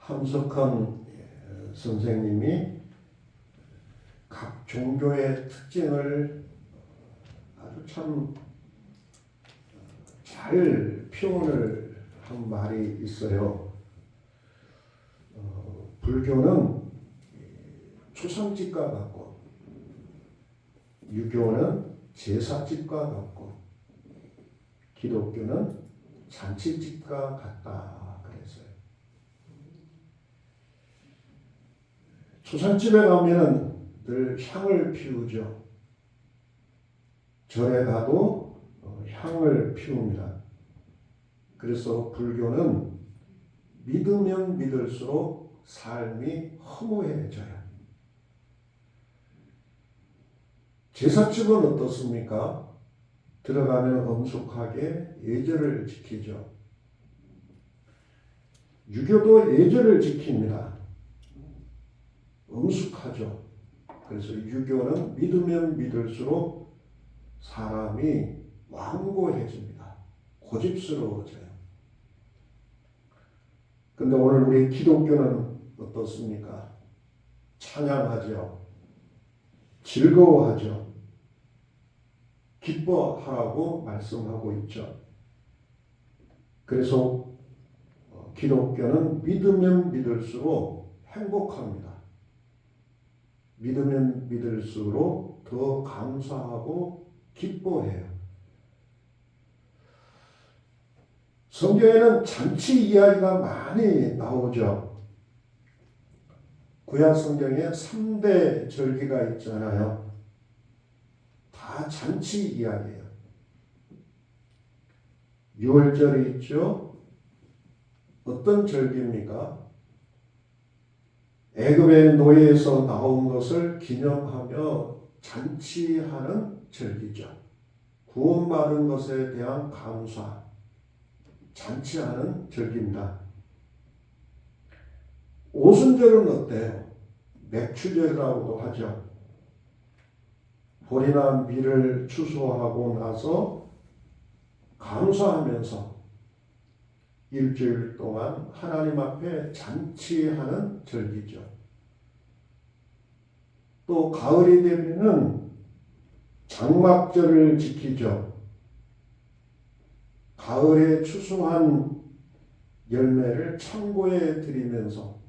함석헌 선생님이 각 종교의 특징을 아주 참 잘 표현을 한 말이 있어요. 불교는 초상집과 같고, 유교는 제사집과 같고, 기독교는 잔치집과 같다 그랬어요. 초상집에 가면은 늘 향을 피우죠. 절에 가도 향을 피웁니다. 그래서 불교는 믿으면 믿을수록 삶이 허무해져요. 제사집은 어떻습니까? 들어가면 엄숙하게 예절을 지키죠. 유교도 예절을 지킵니다. 엄숙하죠. 그래서 유교는 믿으면 믿을수록 사람이 완고해집니다. 고집스러워져요. 근데 오늘 우리 기독교는 어떻습니까? 찬양하죠. 즐거워하죠. 기뻐하라고 말씀하고 있죠. 그래서 기독교는 믿으면 믿을수록 행복합니다. 믿으면 믿을수록 더 감사하고 기뻐해요. 성경에는 잔치 이야기가 많이 나오죠. 구약 성경에 3대 절기가 있잖아요. 다 잔치 이야기예요. 유월절이 있죠. 어떤 절기입니까? 애굽의 노예에서 나온 것을 기념하며 잔치하는 절기죠. 구원받은 것에 대한 감사, 잔치하는 절기입니다. 오순절은 어때요? 맥추절이라고도 하죠. 보리나 밀을 추수하고 나서 감사하면서 일주일 동안 하나님 앞에 잔치하는 절기죠. 또 가을이 되면은 장막절을 지키죠. 가을에 추수한 열매를 창고에 드리면서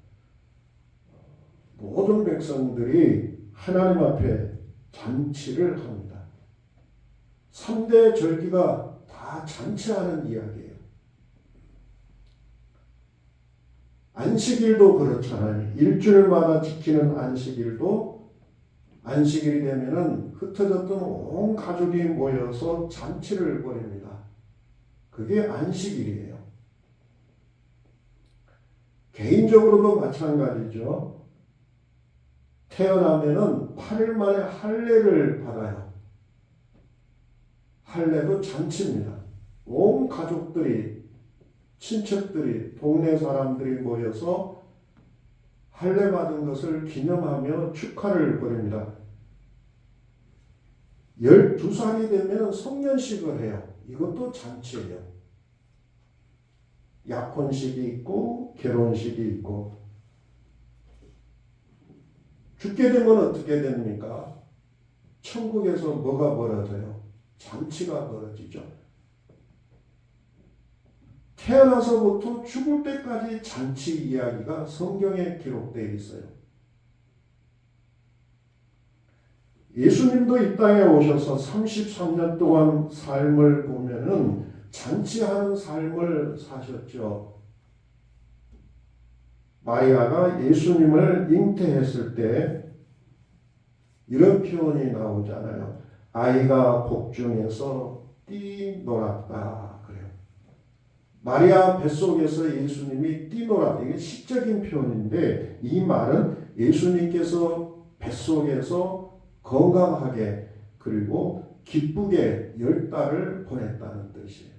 모든 백성들이 하나님 앞에 잔치를 합니다. 3대 절기가 다 잔치하는 이야기예요. 안식일도 그렇잖아요. 일주일마다 지키는 안식일도 안식일이 되면은 흩어졌던 온 가족이 모여서 잔치를 벌입니다. 그게 안식일이에요. 개인적으로도 마찬가지죠. 태어나면은 8일 만에 할례를 받아요. 할례도 잔치입니다. 온 가족들이, 친척들이, 동네 사람들이 모여서 할례 받은 것을 기념하며 축하를 벌입니다. 12살이 되면 성년식을 해요. 이것도 잔치예요. 약혼식이 있고 결혼식이 있고. 죽게 되면 어떻게 됩니까? 천국에서 뭐가 벌어져요? 잔치가 벌어지죠. 태어나서부터 죽을 때까지 잔치 이야기가 성경에 기록되어 있어요. 예수님도 이 땅에 오셔서 33년 동안 삶을 보면은 잔치하는 삶을 사셨죠. 마리아가 예수님을 잉태했을 때 이런 표현이 나오잖아요. 아이가 복중에서 뛰놀았다 그래요. 마리아 뱃속에서 예수님이 뛰놀았다. 이게 시적인 표현인데 이 말은 예수님께서 뱃속에서 건강하게 그리고 기쁘게 10달을 보냈다는 뜻이에요.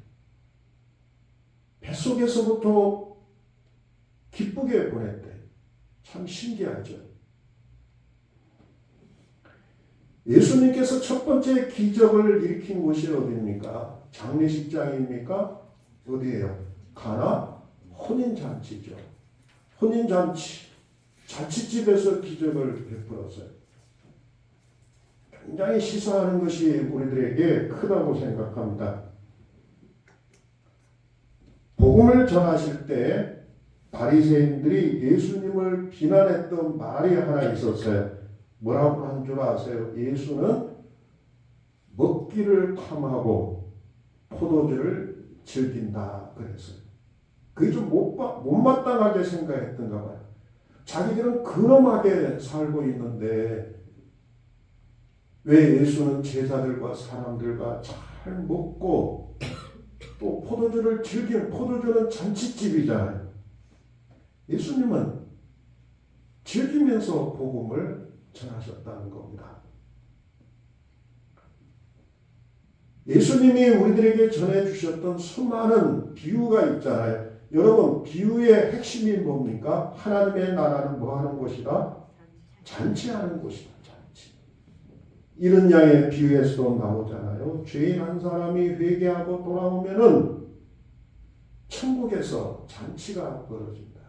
뱃속에서부터 기쁘게 보냈대. 참 신기하죠. 예수님께서 첫 번째 기적을 일으킨 곳이 어디입니까? 장례식장입니까? 어디예요? 가나 혼인잔치죠. 혼인잔치, 잔치집에서 기적을 베풀었어요. 굉장히 시사하는 것이 우리들에게 크다고 생각합니다. 복음을 전하실 때 바리새인들이 예수님을 비난했던 말이 하나 있었어요. 뭐라고 한 줄 아세요? 예수는 먹기를 탐하고 포도주를 즐긴다 그랬어요. 그게 좀 못마땅하게 생각했던가 봐요. 자기들은 근엄하게 살고 있는데 왜 예수는 제자들과 사람들과 잘 먹고 또 포도주를 즐기는, 포도주는 잔치집이잖아요. 예수님은 즐기면서 복음을 전하셨다는 겁니다. 예수님이 우리들에게 전해주셨던 수많은 비유가 있잖아요. 여러분, 비유의 핵심이 뭡니까? 하나님의 나라는 뭐 하는 곳이다? 잔치하는 곳이다. 잔치. 이런 양의 비유에서도 나오잖아요. 죄인 한 사람이 회개하고 돌아오면은 천국에서 잔치가 벌어진다.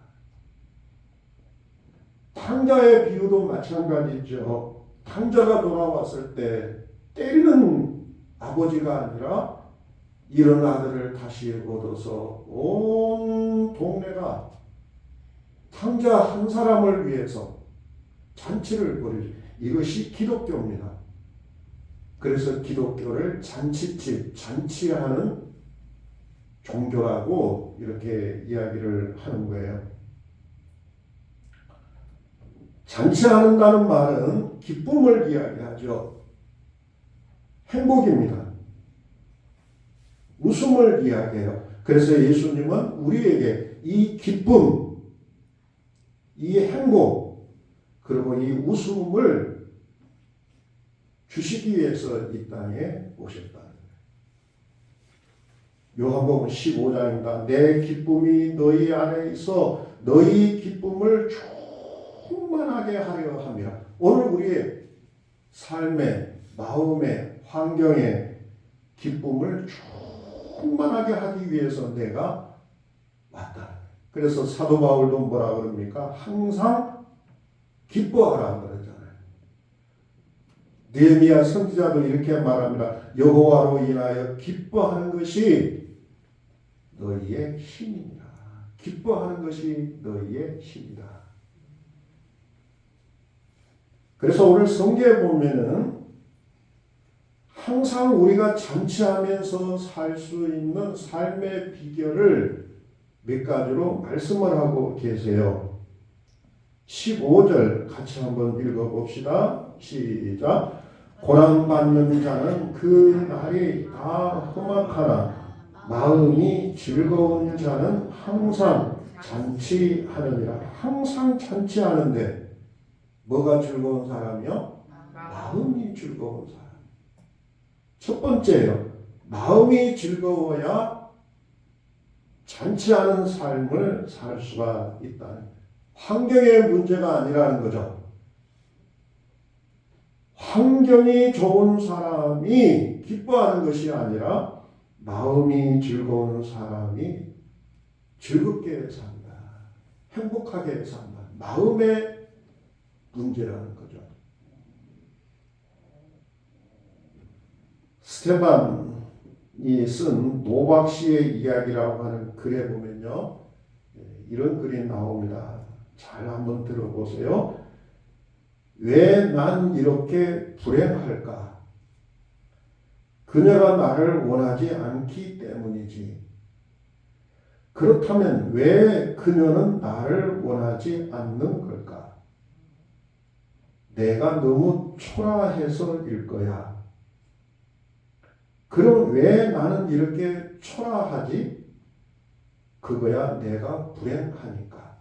탕자의 비유도 마찬가지죠. 탕자가 돌아왔을 때 때리는 아버지가 아니라 이런 아들을 다시 얻어서 온 동네가 탕자 한 사람을 위해서 잔치를 벌이죠. 이것이 기독교입니다. 그래서 기독교를 잔치집, 잔치하는 종교라고 이렇게 이야기를 하는 거예요. 잔치하는다는 말은 기쁨을 이야기하죠. 행복입니다. 웃음을 이야기해요. 그래서 예수님은 우리에게 이 기쁨, 이 행복, 그리고 이 웃음을 주시기 위해서 이 땅에 오셨다는 거예요. 요한복음 15장입니다. 내 기쁨이 너희 안에 있어 너희 기쁨을 충만하게 하려 함이라. 오늘 우리의 삶의, 마음의, 환경의 기쁨을 충만하게 하기 위해서 내가 왔다. 그래서 사도 바울도 뭐라 그럽니까? 항상 기뻐하라 그러잖아요. 느헤미야 선지자도 이렇게 말합니다. 여호와로 인하여 기뻐하는 것이 너희의 힘이니라. 기뻐하는 것이 너희의 힘이다. 그래서 오늘 성경에 보면은 항상 우리가 잔치하면서 살 수 있는 삶의 비결을 몇 가지로 말씀을 하고 계세요. 15절 같이 한번 읽어봅시다. 시작. 고난받는 자는 그 날이 다 험악하나 마음이 즐거운 자는 항상 잔치하느니라. 항상 잔치하는데 뭐가 즐거운 사람이요? 마음이 즐거운 사람. 첫 번째요. 마음이 즐거워야 잔치하는 삶을 살 수가 있다. 환경의 문제가 아니라는 거죠. 환경이 좋은 사람이 기뻐하는 것이 아니라 마음이 즐거운 사람이 즐겁게 산다. 행복하게 산다. 마음의 문제라는 거죠. 스테반이 쓴 노박시의 이야기라고 하는 글에 보면요. 이런 글이 나옵니다. 잘 한번 들어보세요. 왜 난 이렇게 불행할까? 그녀가 나를 원하지 않기 때문이지. 그렇다면 왜 그녀는 나를 원하지 않는 걸까? 내가 너무 초라해서일 거야. 그럼 왜 나는 이렇게 초라하지? 그거야 내가 불행하니까.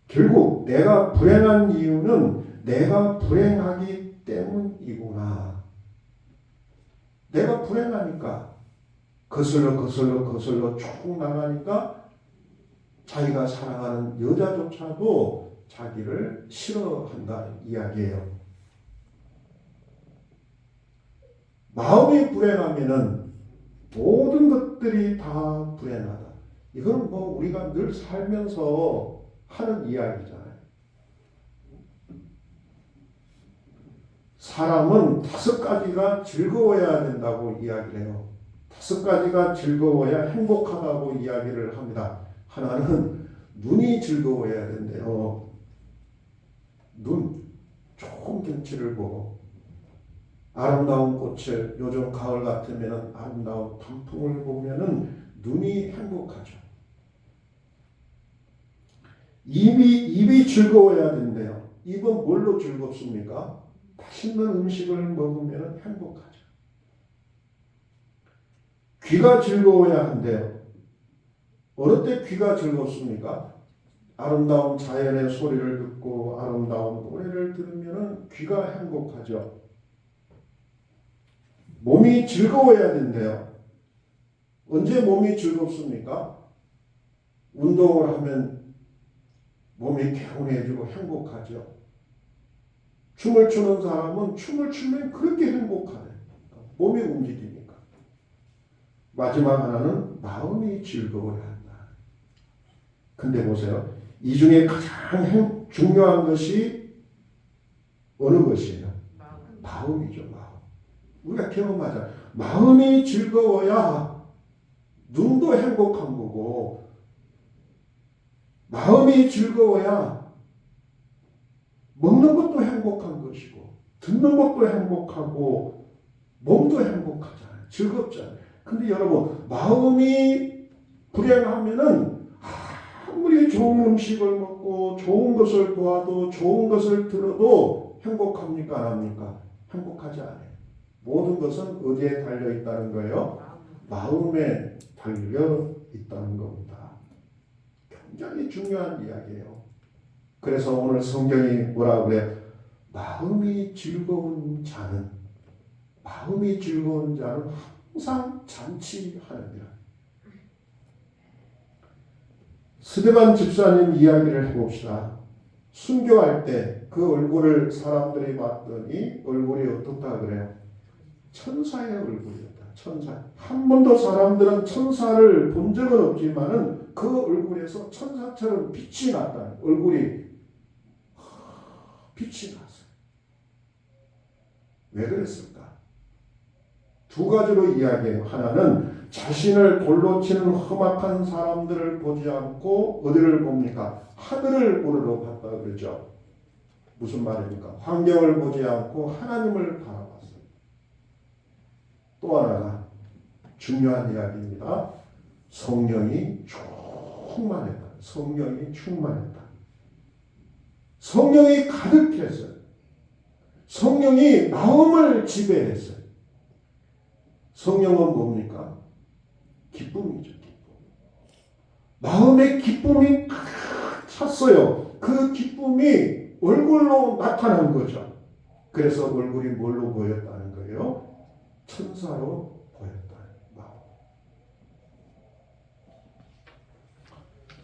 결국 내가 불행한 이유는 내가 불행하기 때문이구나. 내가 불행하니까 거슬러 쭉 나가니까 자기가 사랑하는 여자조차도 자기를 싫어한다는 이야기예요. 마음이 불행하면은 모든 것들이 다 불행하다. 이건 뭐 우리가 늘 살면서 하는 이야기잖아요. 사람은 5가지가 즐거워야 된다고 이야기를 해요. 5가지가 즐거워야 행복하다고 이야기를 합니다. 하나는 눈이 즐거워야 된대요. 눈, 좋은 경치를 보고 아름다운 꽃을, 요즘 가을 같으면 아름다운 단풍을 보면은 눈이 행복하죠. 입이 즐거워야 된대요. 입은 뭘로 즐겁습니까? 맛있는 음식을 먹으면 행복하죠. 귀가 즐거워야 한대요. 어느 때 귀가 즐겁습니까? 아름다운 자연의 소리를 듣고 아름다운 노래를 들으면 귀가 행복하죠. 몸이 즐거워야 된대요. 언제 몸이 즐겁습니까? 운동을 하면 몸이 개운해지고 행복하죠. 춤을 추는 사람은 춤을 추면 그렇게 행복하네. 몸이 움직이니까. 마지막 하나는 마음이 즐거워야 한다. 근데 보세요. 이 중에 가장 중요한 것이 어느 것이에요? 마음이죠. 마음. 우리가 경험하자. 마음이 즐거워야 눈도 행복한 거고, 마음이 즐거워야 먹는 것도 행복한 것이고, 듣는 것도 행복하고, 몸도 행복하잖아요. 즐겁잖아요. 근데 여러분, 마음이 불행하면은 아무리 좋은 음식을 먹고, 좋은 것을 보아도, 좋은 것을 들어도 행복합니까? 안 합니까? 행복하지 않아요. 모든 것은 어디에 달려 있다는 거예요? 마음에 달려 있다는 겁니다. 굉장히 중요한 이야기예요. 그래서 오늘 성경이 뭐라고 그래요? 마음이 즐거운 자는 항상 잔치하느니라. 스데반 집사님 이야기를 해봅시다. 순교할 때 그 얼굴을 사람들이 봤더니 얼굴이 어떻다 그래요? 천사의 얼굴이었다. 천사. 한 번도 사람들은 천사를 본 적은 없지만은 그 얼굴에서 천사처럼 빛이 났다. 얼굴이 빛이 났어요. 왜 그랬을까? 2가지로 이야기해요. 하나는 자신을 돌로 치는 험악한 사람들을 보지 않고 어디를 봅니까? 하늘을 우러러 봤다 그러죠. 무슨 말입니까? 환경을 보지 않고 하나님을 바라봤어요. 또 하나가 중요한 이야기입니다. 성령이 충만했다. 성령이 충만했다. 성령이 가득했어요. 성령이 마음을 지배했어요. 성령은 뭡니까? 기쁨이죠. 기쁨. 마음의 기쁨이 가득 찼어요. 그 기쁨이 얼굴로 나타난 거죠. 그래서 얼굴이 뭘로 보였다는 거예요? 천사로 보였다는 마음.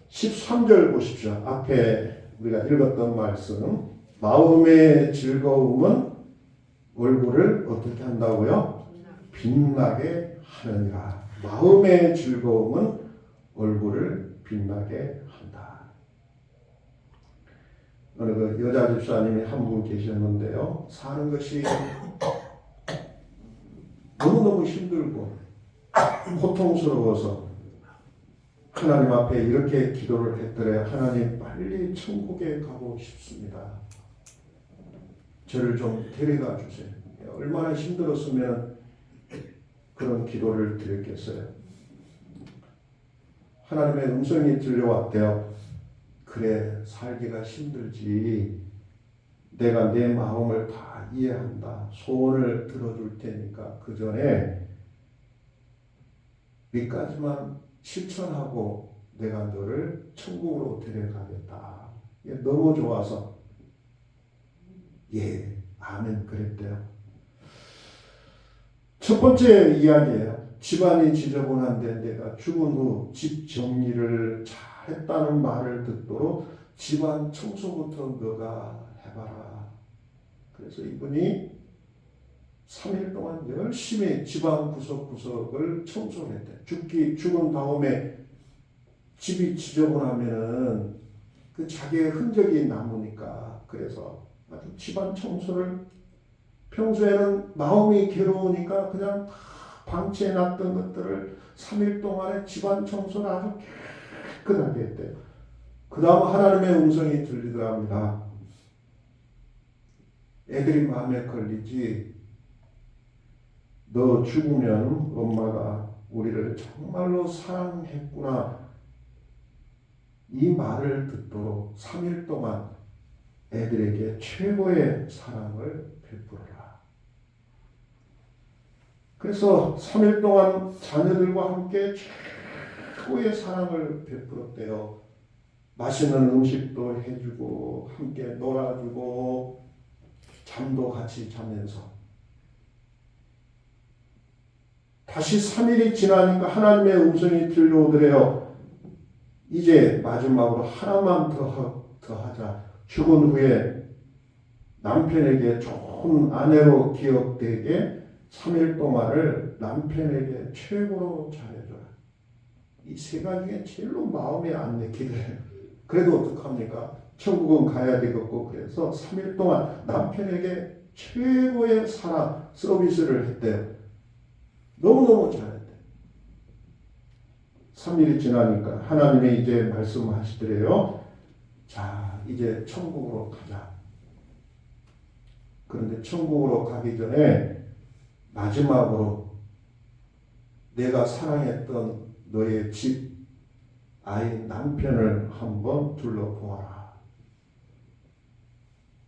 13절 보십시오. 앞에 우리가 읽었던 말씀. 마음의 즐거움은 얼굴을 어떻게 한다고요? 빛나게 하느니라. 마음의 즐거움은 얼굴을 빛나게 한다. 어느 그 여자 집사님이 한 분 계셨는데요. 사는 것이 너무너무 힘들고 고통스러워서 하나님 앞에 이렇게 기도를 했더래요. 하나님, 빨리 천국에 가고 싶습니다. 저를 좀 데려가 주세요. 얼마나 힘들었으면 그런 기도를 드렸겠어요. 하나님의 음성이 들려왔대요. 그래, 살기가 힘들지. 내가 내 마음을 다 이해한다. 소원을 들어줄 테니까 그 전에 몇 가지만 실천하고 내가 너를 천국으로 데려가겠다. 너무 좋아서 예, 아멘 그랬대요. 첫 번째 이야기예요. 집안이 지저분한데 내가 죽은 후 집 정리를 잘했다는 말을 듣도록 집안 청소부터 너가 해봐라. 그래서 이분이 3일 동안 열심히 집안 구석구석을 청소를 했대. 죽은 다음에 집이 지저분하면은 그 자기의 흔적이 남으니까 그래서 아주 집안 청소를 평소에는 마음이 괴로우니까 그냥 다 방치해 놨던 것들을 3일 동안에 집안 청소를 아주 깨끗하게 했대요. 그 다음 하나님의 음성이 들리더랍니다. 애들이 마음에 걸리지. 너 죽으면 엄마가 우리를 정말로 사랑했구나. 이 말을 듣도록 3일 동안 애들에게 최고의 사랑을 베풀어라. 그래서 3일 동안 자녀들과 함께 최고의 사랑을 베풀었대요. 맛있는 음식도 해주고 함께 놀아주고 잠도 같이 자면서. 다시 3일이 지나니까 하나님의 음성이 들려오더래요. 이제 마지막으로 하나만 더 하자. 죽은 후에 남편에게 좋은 아내로 기억되게 3일 동안을 남편에게 최고로 잘해줘라. 이 세 가지 중에 제일로 마음에 안 내키더래요. 그래도 어떡합니까? 천국은 가야 되겠고 그래서 3일 동안 남편에게 최고의 사랑 서비스를 했대요. 너무너무 잘했대. 3일이 지나니까 하나님이 이제 말씀하시더래요. 자, 이제 천국으로 가자. 그런데 천국으로 가기 전에 마지막으로 내가 사랑했던 너의 집, 아이, 남편을 한번 둘러보아라.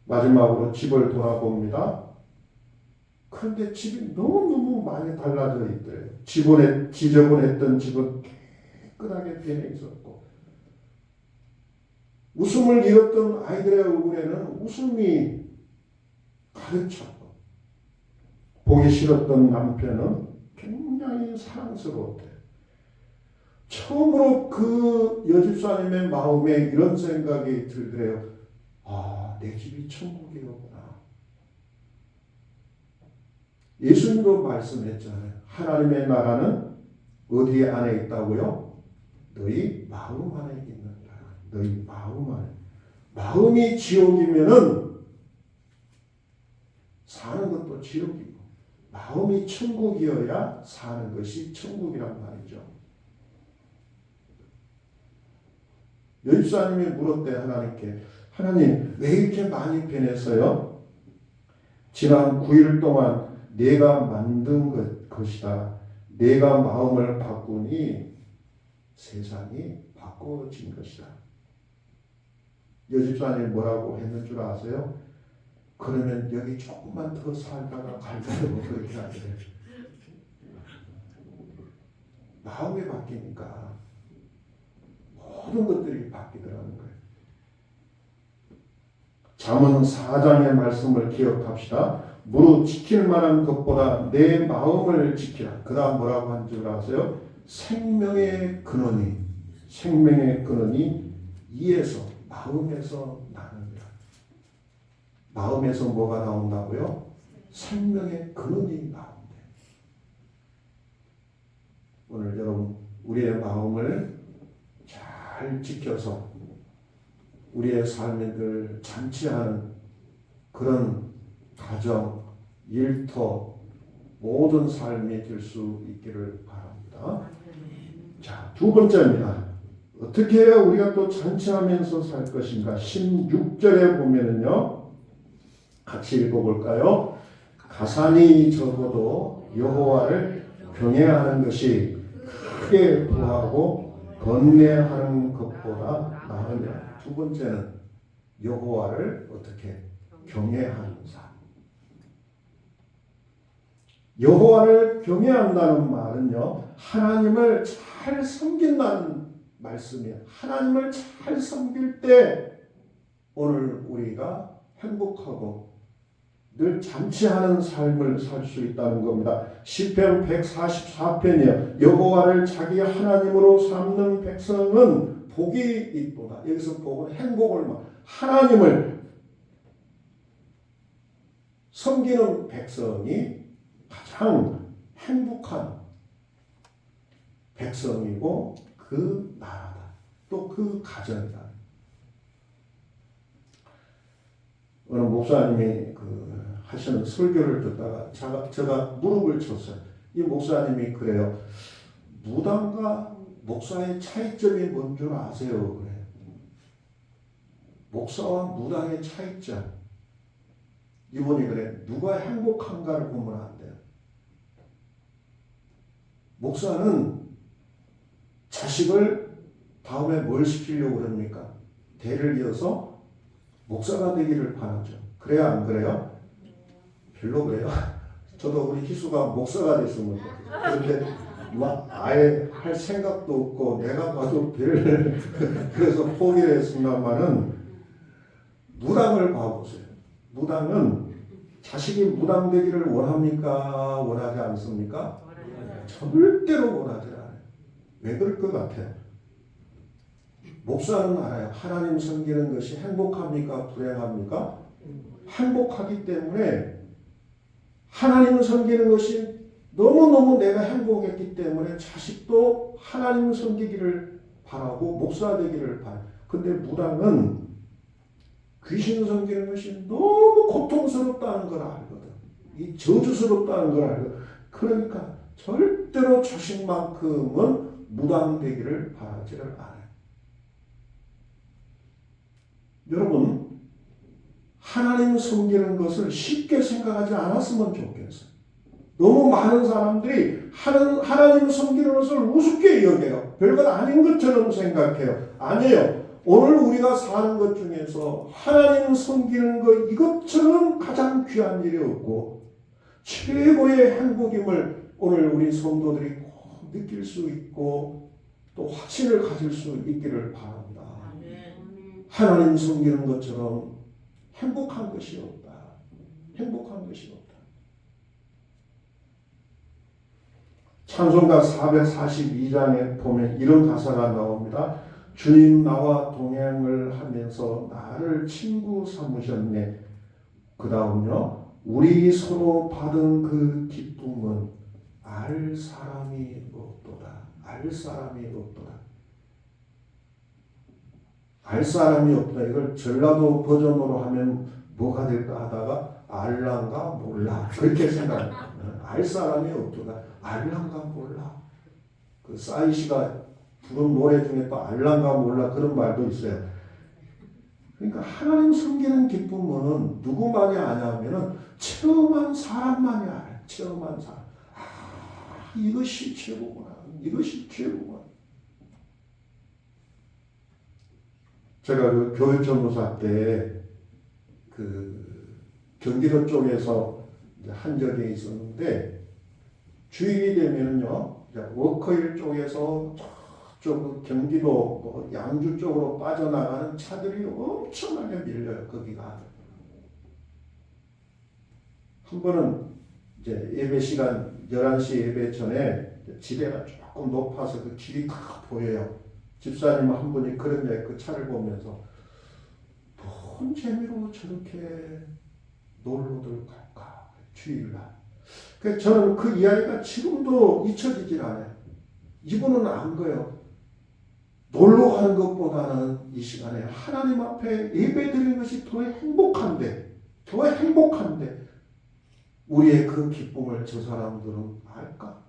마지막으로 집을 돌아봅니다. 그런데 집이 너무너무 많이 달라져 있더래요. 지저분했던 집은 깨끗하게 변해 있었고, 웃음을 잃었던 아이들의 얼굴에는 웃음이 가득 찼고, 보기 싫었던 남편은 굉장히 사랑스러웠대요. 처음으로 그 여집사님의 마음에 이런 생각이 들더래요. 아, 내 집이 천국이었구나. 예수님도 말씀했잖아요. 하나님의 나라는 어디 안에 있다고요? 너희 마음 안에 있는다. 너희 마음 안에. 마음이 지옥이면은 사는 것도 지옥이고, 마음이 천국이어야 사는 것이 천국이란 말이죠. 여집사님이 물었대 하나님께. 하나님, 왜 이렇게 많이 변했어요? 지난 9일 동안 내가 만든 것이다. 내가 마음을 바꾸니 세상이 바꿔진 것이다. 여집사님이 뭐라고 했는 줄 아세요? 그러면 여기 조금만 더 살다가 갈까요? 그렇게 하더래요. 마음이 바뀌니까 모든 것들이 바뀌더라는 거예요. 잠언 4장의 말씀을 기억합시다. 무릇 지킬 만한 것보다 내 마음을 지키라. 그 다음 뭐라고 한 줄 아세요? 생명의 근원이 이에서, 마음에서 나느니라. 마음에서 뭐가 나온다고요? 생명의 근원이 나온대. 오늘 여러분, 우리의 마음을 잘 지켜서 우리의 삶을 늘 잔치하는 그런 가정, 일터, 모든 삶이 될 수 있기를 바랍니다. 자, 두 번째입니다. 어떻게 해야 우리가 또 잔치하면서 살 것인가? 16절에 보면은요, 같이 읽어볼까요? 가산이 적어도 여호와를 경외하는 것이 크게 부하고 번뇌하는 것보다 나으냐. 두 번째는 여호와를 어떻게 경외하는 삶. 여호와를 경외한다는 말은요, 하나님을 잘 섬긴다는 말씀이에요. 하나님을 잘 섬길 때 오늘 우리가 행복하고 늘 잔치하는 삶을 살 수 있다는 겁니다. 시편 144편이요. 여호와를 자기 하나님으로 삼는 백성은 복이 있도다. 여기서 복은 행복을 말. 하나님을 섬기는 백성이 가장 행복한 백성이고 그 나라다. 또 그 가정이다. 어느 목사님이 하시는 설교를 듣다가 제가 무릎을 쳤어요. 이 목사님이 그래요. 무당과 목사의 차이점이 뭔 줄 아세요? 그래요. 목사와 무당의 차이점. 이분이 그래. 누가 행복한가를 보면 안 돼요. 목사는 자식을 다음에 뭘 시키려고 그럽니까? 대를 이어서 목사가 되기를 바라죠. 그래야 안 그래요? 별로 그래요. 저도 우리 희수가 목사가 됐으면 그런데 아예 할 생각도 없고 내가 봐도 별 그래서 포기를 했습니다만은 무당을 봐보세요. 무당은 자식이 무당 되기를 원합니까? 원하지 않습니까? 절대로 원하지 않아요. 왜 그럴 것 같아요? 목사는 알아요. 하나님 섬기는 것이 행복합니까? 불행합니까? 행복하기 때문에 하나님을 섬기는 것이 너무너무 내가 행복했기 때문에 자식도 하나님을 섬기기를 바라고 목사 되기를 바라요. 근데 무당은 귀신 섬기는 것이 너무 고통스럽다는 걸 알거든. 이 저주스럽다는 걸 알거든. 그러니까 절대로 자식만큼은 무당 되기를 바라지를 않아요. 여러분, 하나님 섬기는 것을 쉽게 생각하지 않았으면 좋겠어요. 너무 많은 사람들이 하나님 섬기는 것을 우습게 여겨요. 별것 아닌 것처럼 생각해요. 아니에요. 오늘 우리가 사는 것 중에서 하나님 섬기는 것 이것처럼 가장 귀한 일이 없고 최고의 행복임을 오늘 우리 성도들이 꼭 느낄 수 있고 또 확신을 가질 수 있기를 바랍니다. 하나님 섬기는 것처럼 행복한 것이 없다. 행복한 것이 없다. 찬송가 442장에 보면 이런 가사가 나옵니다. 주님 나와 동행을 하면서 나를 친구 삼으셨네. 그 다음요. 우리 서로 받은 그 기쁨은 알 사람이 없도다. 알 사람이 없도다. 알 사람이 없다. 이걸 전라도 버전으로 하면 뭐가 될까 하다가 알란가 몰라. 그렇게 생각합니다. 알 사람이 없도다. 알란가 몰라. 그 싸이 씨가 부른 노래 중에 또 알란가 몰라 그런 말도 있어요. 그러니까 하나님 섬기는 기쁨은 누구만이 아냐면은 체험한 사람만이 알아요. 체험한 사람. 아, 이것이 최고구나. 이것이 최고구나. 제가 그 교회 전도사 때 경기도 쪽에서 한 적이 있었는데 주일이 되면요 워커힐 쪽에서 저쪽 경기도 양주 쪽으로 빠져나가는 차들이 엄청나게 밀려요. 거기가 한 번은 이제 예배 시간 11시 예배 전에 지대가 조금 높아서 그 길이 딱 보여요. 집사님 한 분이 그런데 그 차를 보면서 뭔 재미로 저렇게 놀러들 갈까 주일날. 그래서 저는 그 이야기가 지금도 잊혀지질 않아요. 이분은 안 거예요. 놀러 가는 것보다는 이 시간에 하나님 앞에 예배 드리는 것이 더 행복한데 우리의 그 기쁨을 저 사람들은 알까?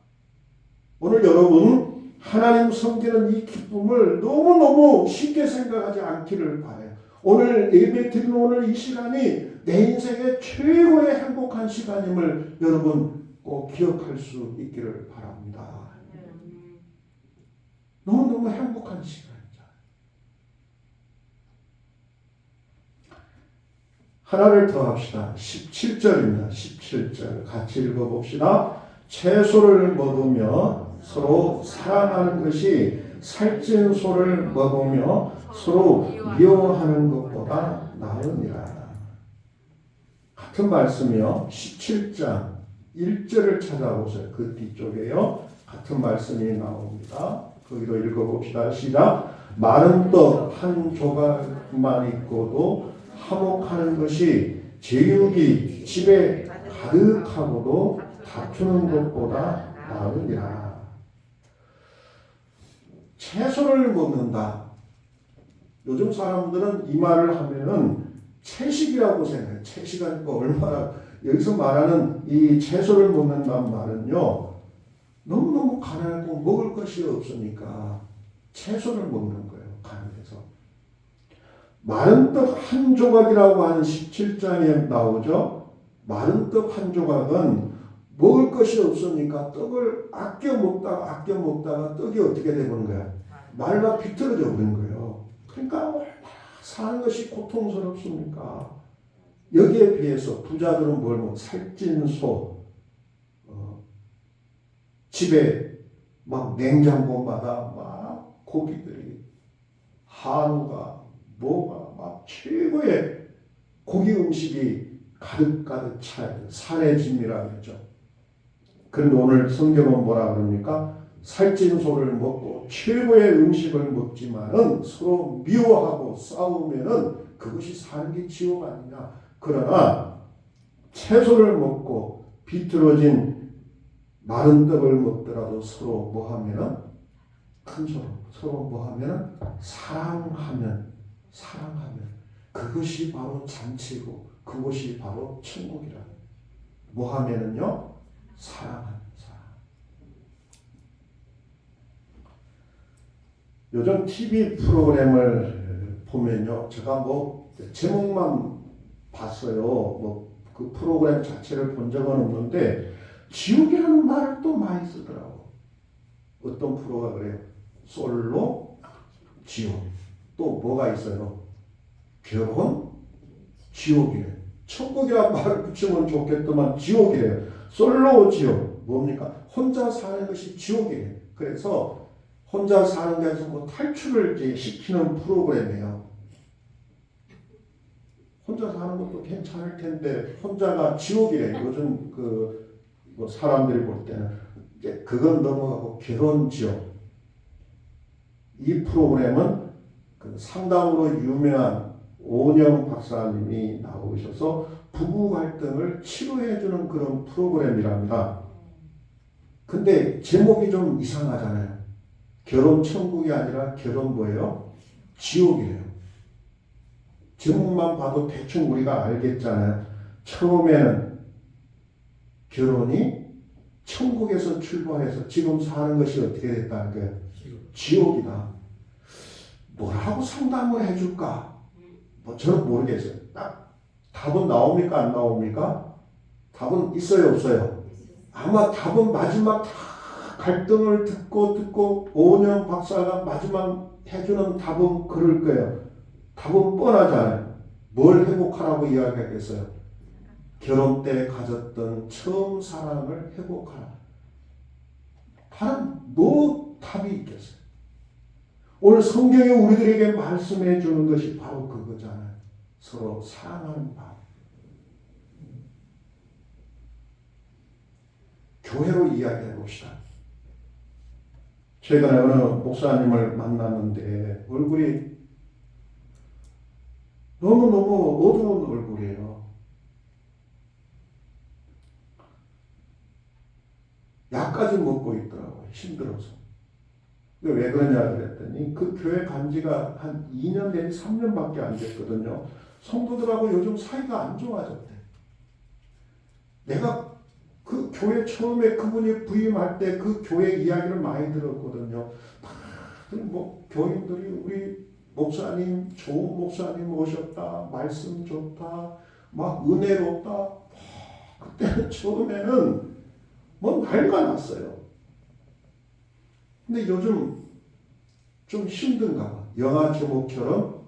오늘 여러분 하나님 섬기는 이 기쁨을 너무너무 쉽게 생각하지 않기를 바라요. 오늘 예배 드리는 오늘 이 시간이 내 인생의 최고의 행복한 시간임을 여러분 꼭 기억할 수 있기를 바랍니다. 너무너무 행복한 시간이죠. 하나를 더 합시다. 17절입니다. 17절 같이 읽어봅시다. 채소를 먹으며 서로 사랑하는 것이 살찐 소를 먹으며 서로 미워하는 것보다 나으니라. 같은 말씀이요. 17장 1절을 찾아보세요. 그 뒤쪽에요. 같은 말씀이 나옵니다. 거기로 읽어봅시다. 시작. 마른 떡 한 조각만 있고도 화목하는 것이 제육이 집에 가득하고도 다투는 것보다 나으니라. 채소를 먹는다. 요즘 사람들은 이 말을 하면은 채식이라고 생각해요. 채식하니까 얼마나 여기서 말하는 이 채소를 먹는다는 말은요. 너무너무 가난하고 먹을 것이 없으니까 채소를 먹는 거예요. 가난해서. 마른 떡 한 조각이라고 하는 17장에 나오죠. 마른 떡 한 조각은 먹을 것이 없으니까 떡을 아껴 먹다가 떡이 어떻게 되는 거야? 말라 비틀어져 버린 거예요. 그러니까 얼마나 사는 것이 고통스럽습니까? 여기에 비해서 부자들은 뭘 먹어? 살찐 소, 집에 막 냉장고마다 막 고기들이 한우가 뭐가 막 최고의 고기 음식이 가득가득 차요. 살의 짐이라고 했죠. 그런데 오늘 성경은 뭐라 그럽니까? 살찐 소를 먹고 최고의 음식을 먹지만은 서로 미워하고 싸우면은 그것이 사는 게 지옥 아니냐. 그러나 채소를 먹고 비틀어진 마른 떡을 먹더라도 서로 뭐 하면은 큰 서로 뭐 하면은 사랑하면 그것이 바로 잔치고 그것이 바로 천국이라. 뭐 하면은요? 사랑하는 사람. 요즘 TV 프로그램을 보면요. 제가 뭐 제목만 봤어요. 뭐 그 프로그램 자체를 본 적은 없는데 지옥이라는 말을 또 많이 쓰더라고. 어떤 프로가 그래요? 솔로, 지옥. 또 뭐가 있어요? 결혼, 지옥이래요. 천국이라는 말을 붙이면 좋겠더만 지옥이래요. 솔로 지옥. 뭡니까? 혼자 사는 것이 지옥이래요. 그래서 혼자 사는 데서 뭐 탈출을 이제 시키는 프로그램이에요. 혼자 사는 것도 괜찮을 텐데 혼자가 지옥이래. 요즘 뭐 사람들이 볼 때는 이제 그건 넘어가고 결혼 지옥. 이 프로그램은 그 상당으로 유명한 오은영 박사님이 나오셔서 부부 갈등을 치료해주는 그런 프로그램이랍니다. 근데 제목이 좀 이상하잖아요. 결혼 천국이 아니라 결혼 뭐예요? 지옥이에요. 제목만 봐도 대충 우리가 알겠잖아요. 처음에는 결혼이 천국에서 출발해서 지금 사는 것이 어떻게 됐다는 거예요? 지옥이다. 뭐라고 상담을 해줄까? 뭐 저는 모르겠어요. 딱 답은 나옵니까? 안 나옵니까? 답은 있어요? 없어요? 아마 답은 마지막 다 갈등을 듣고 오은영 박사가 마지막 해주는 답은 그럴 거예요. 답은 뻔하잖아요. 뭘 회복하라고 이야기하겠어요? 결혼 때 가졌던 처음 사랑을 회복하라. 다른 뭐 답이 있겠어요? 오늘 성경이 우리들에게 말씀해 주는 것이 바로 그거잖아요. 서로 사랑하는 법. 교회로 이야기해 봅시다. 최근에 어느 목사님을 만났는데 얼굴이 너무너무 어두운 얼굴이에요. 약까지 먹고 있더라고요. 힘들어서. 왜 그러냐 그랬더니 그 교회 간 지가 한 2년 내지 3년밖에 안 됐거든요. 성도들하고 요즘 사이가 안 좋아졌대. 내가 그 교회 처음에 그분이 부임할 때 그 교회 이야기를 많이 들었거든요. 다들 뭐 교인들이 우리 목사님 좋은 목사님 오셨다. 말씀 좋다. 막 은혜롭다. 그때는 처음에는 뭐 난리가 났어요. 근데 요즘 좀 힘든가 봐. 영화 제목처럼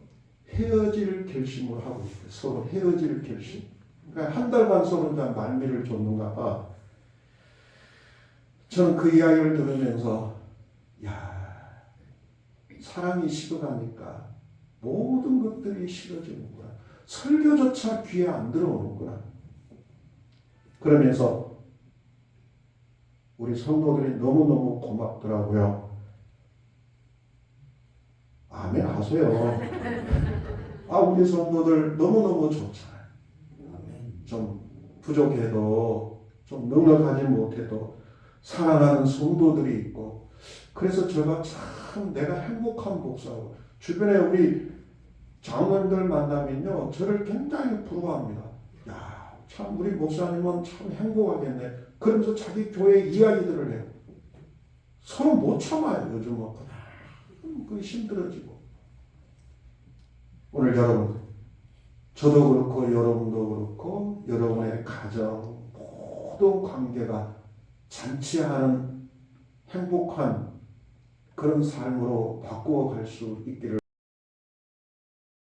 헤어질 결심을 하고 있대. 서로 헤어질 결심. 그러니까 한 달간 서로 말미를 줬는가 봐. 저는 그 이야기를 들으면서 사랑이 식어가니까 모든 것들이 싫어지는구나. 설교조차 귀에 안 들어오는구나. 그러면서 우리 성도들이 너무너무 고맙더라고요. 아멘 하세요. 우리 성도들 너무너무 좋잖아요. 좀 부족해도 좀 넉넉하지 못해도 사랑하는 성도들이 있고 그래서 제가 참 내가 행복한 목사고 주변에 우리 장로님들 만나면요, 저를 굉장히 부러워합니다. 야, 참 우리 목사님은 참 행복하겠네. 그러면서 자기 교회 이야기들을 해요. 서로 못 참아요. 요즘은 그 힘들어지고. 오늘 여러분, 저도 그렇고 여러분도 그렇고 여러분의 가정 모든 관계가 잔치하는 행복한 그런 삶으로 바꾸어 갈 수 있기를